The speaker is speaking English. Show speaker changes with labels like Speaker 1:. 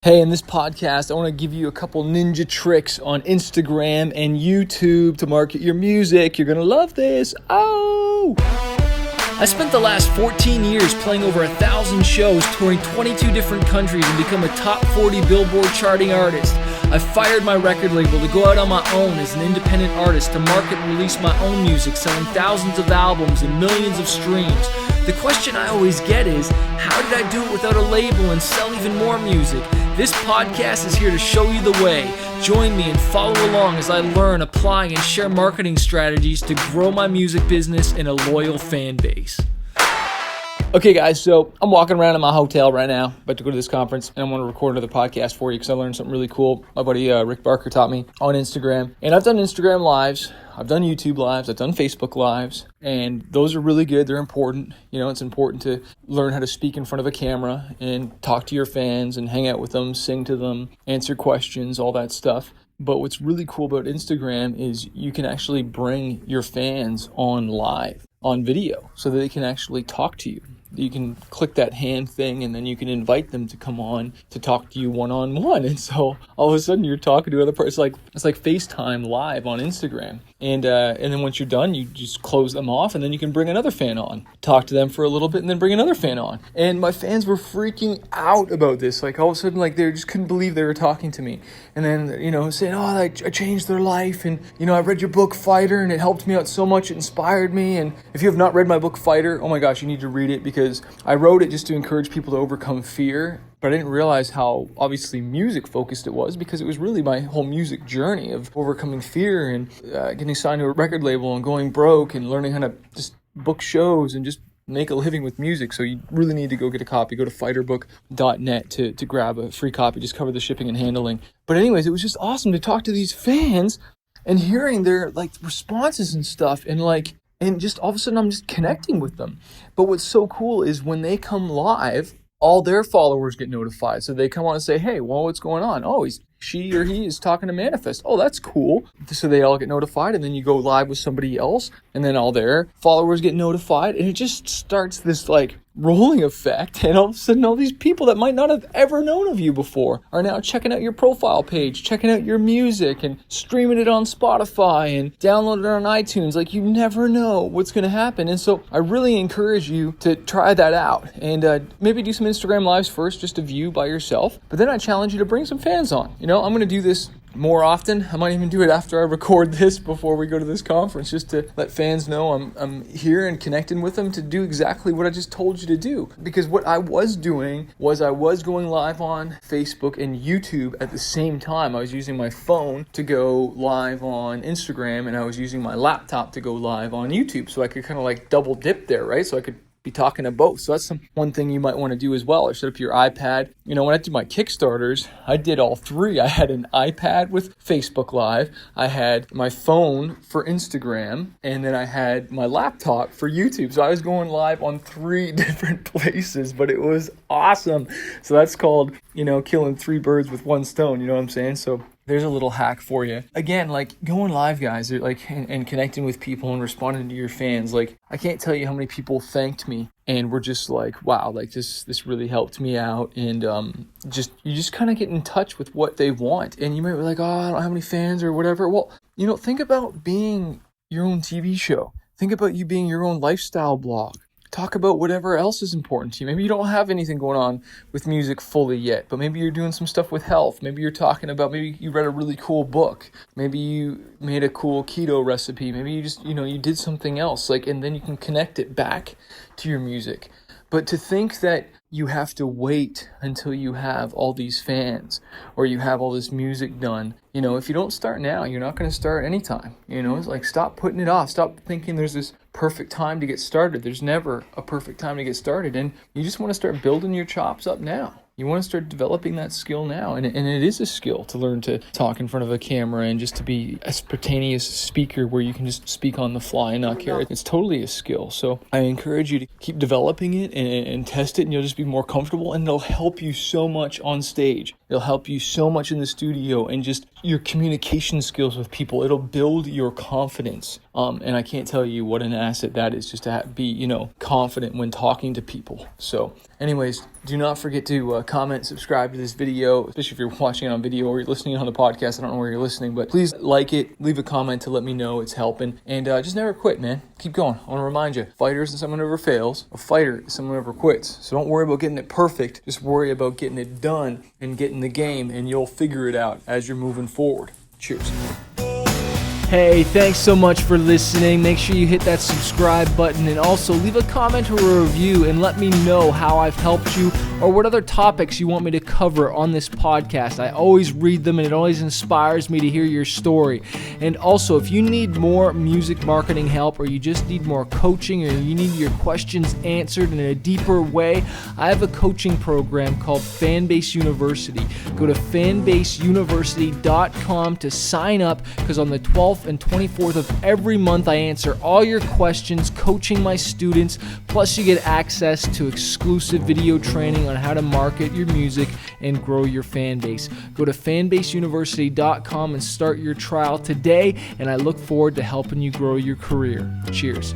Speaker 1: Hey, in this podcast, I want to give you a couple ninja tricks on Instagram and YouTube to market your music. You're going to love this. Oh! I spent the last 14 years playing over 1,000 shows, touring 22 different countries, and become a top 40 Billboard charting artist. I fired my record label to go out on my own as an independent artist to market and release my own music, selling thousands of albums and millions of streams. The question I always get is, how did I do it without a label and sell even more music? This podcast is here to show you the way. Join me and follow along as I learn, apply, and share marketing strategies to grow my music business and a loyal fan base. Okay guys, so I'm walking around in my hotel right now, about to go to this conference, and I want to record another podcast for you because I learned something really cool. My buddy Rick Barker taught me on Instagram, and I've done Instagram lives, I've done YouTube lives, I've done Facebook lives, and those are really good. They're important. You know, it's important to learn how to speak in front of a camera and talk to your fans and hang out with them, sing to them, answer questions, all that stuff. But what's really cool about Instagram is you can actually bring your fans on live, on video, so that they can actually talk to you. You can click that hand thing and then you can invite them to come on to talk to you one-on-one. And so all of a sudden you're talking to another person. It's like FaceTime live on Instagram. And then once you're done, you just close them off and then you can bring another fan on. Talk to them for a little bit and then bring another fan on. And my fans were freaking out about this. Like all of a sudden, like they just couldn't believe they were talking to me. And then, you know, saying, oh, I changed their life. And, you know, I read your book, Fighter, and it helped me out so much. It inspired me. And if you have not read my book, Fighter, oh my gosh, you need to read it because I wrote it just to encourage people to overcome fear. But I didn't realize how obviously music focused it was because it was really my whole music journey of overcoming fear and getting signed to a record label and going broke and learning how to just book shows and just make a living with music. So you really need to go get a copy. Go to fighterbook.net to grab a free copy. Just cover the shipping and handling. But anyways, it was just awesome to talk to these fans and hearing their like responses and stuff and just all of a sudden I'm just connecting with them. But what's so cool is when they come live, all their followers get notified. So they come on and say, hey, well, what's going on? Oh, she or he is talking to Manifest. Oh, that's cool. So they all get notified, and then you go live with somebody else, and then all their followers get notified, and it just starts this like rolling effect, and all of a sudden all these people that might not have ever known of you before are now checking out your profile page, checking out your music, and streaming it on Spotify, and downloading it on iTunes. Like, you never know what's going to happen, and so I really encourage you to try that out, and maybe do some Instagram lives first, just to view by yourself, but then I challenge you to bring some fans on. You know, I'm going to do this more often. I might even do it after I record this before we go to this conference, just to let fans know I'm here and connecting with them to do exactly what I just told you to do. Because what I was doing was I was going live on Facebook and YouTube at the same time. I was using my phone to go live on Instagram, and I was using my laptop to go live on YouTube. So I could kind of like double dip there, right? So I could be talking to both. So that's one thing you might want to do as well, or set up your iPad. You know, when I did my Kickstarters, I did all three. I had an iPad with Facebook Live, I had my phone for Instagram, and then I had my laptop for YouTube. So I was going live on 3 different places, but it was awesome. So that's called, you know, killing 3 birds with 1 stone. You know what I'm saying? So there's a little hack for you. Again, like going live, guys, like and connecting with people and responding to your fans. Like, I can't tell you how many people thanked me and were just like, wow, like this really helped me out. And you just kind of get in touch with what they want. And you might be like, oh, I don't have any fans or whatever. Well, you know, think about being your own TV show. Think about you being your own lifestyle blog. Talk about whatever else is important to you. Maybe you don't have anything going on with music fully yet, but maybe you're doing some stuff with health. Maybe you're talking about, maybe you read a really cool book. Maybe you made a cool keto recipe. Maybe you just, you know, you did something else, like, and then you can connect it back to your music. But to think that you have to wait until you have all these fans or you have all this music done, you know, if you don't start now, you're not going to start anytime. You know, it's like, stop putting it off. Stop thinking there's this perfect time to get started. There's never a perfect time to get started. And you just want to start building your chops up now. You want to start developing that skill now. And it is a skill to learn to talk in front of a camera and just to be a spontaneous speaker where you can just speak on the fly and not care. It's totally a skill. So I encourage you to keep developing it and test it, and you'll just be more comfortable, and it'll help you so much on stage. It'll help you so much in the studio and just your communication skills with people. It'll build your confidence And I can't tell you what an asset that is, just to be, confident when talking to people. So anyways, do not forget to comment, subscribe to this video, especially if you're watching it on video or you're listening on the podcast. I don't know where you're listening, but please like it, leave a comment to let me know it's helping, and just never quit, man. Keep going. I want to remind you, fighter isn't someone who never fails. A fighter is someone who never quits. So don't worry about getting it perfect. Just worry about getting it done and getting the game, and you'll figure it out as you're moving forward. Cheers. Hey, thanks so much for listening. Make sure you hit that subscribe button, and also leave a comment or a review and let me know how I've helped you or what other topics you want me to cover on this podcast. I always read them, and it always inspires me to hear your story. And also, if you need more music marketing help, or you just need more coaching, or you need your questions answered in a deeper way, I have a coaching program called Fanbase University. Go to fanbaseuniversity.com to sign up, because on the 12th and 24th of every month, I answer all your questions, coaching my students, plus you get access to exclusive video training on how to market your music and grow your fan base. Go to fanbaseuniversity.com and start your trial today, and I look forward to helping you grow your career. Cheers.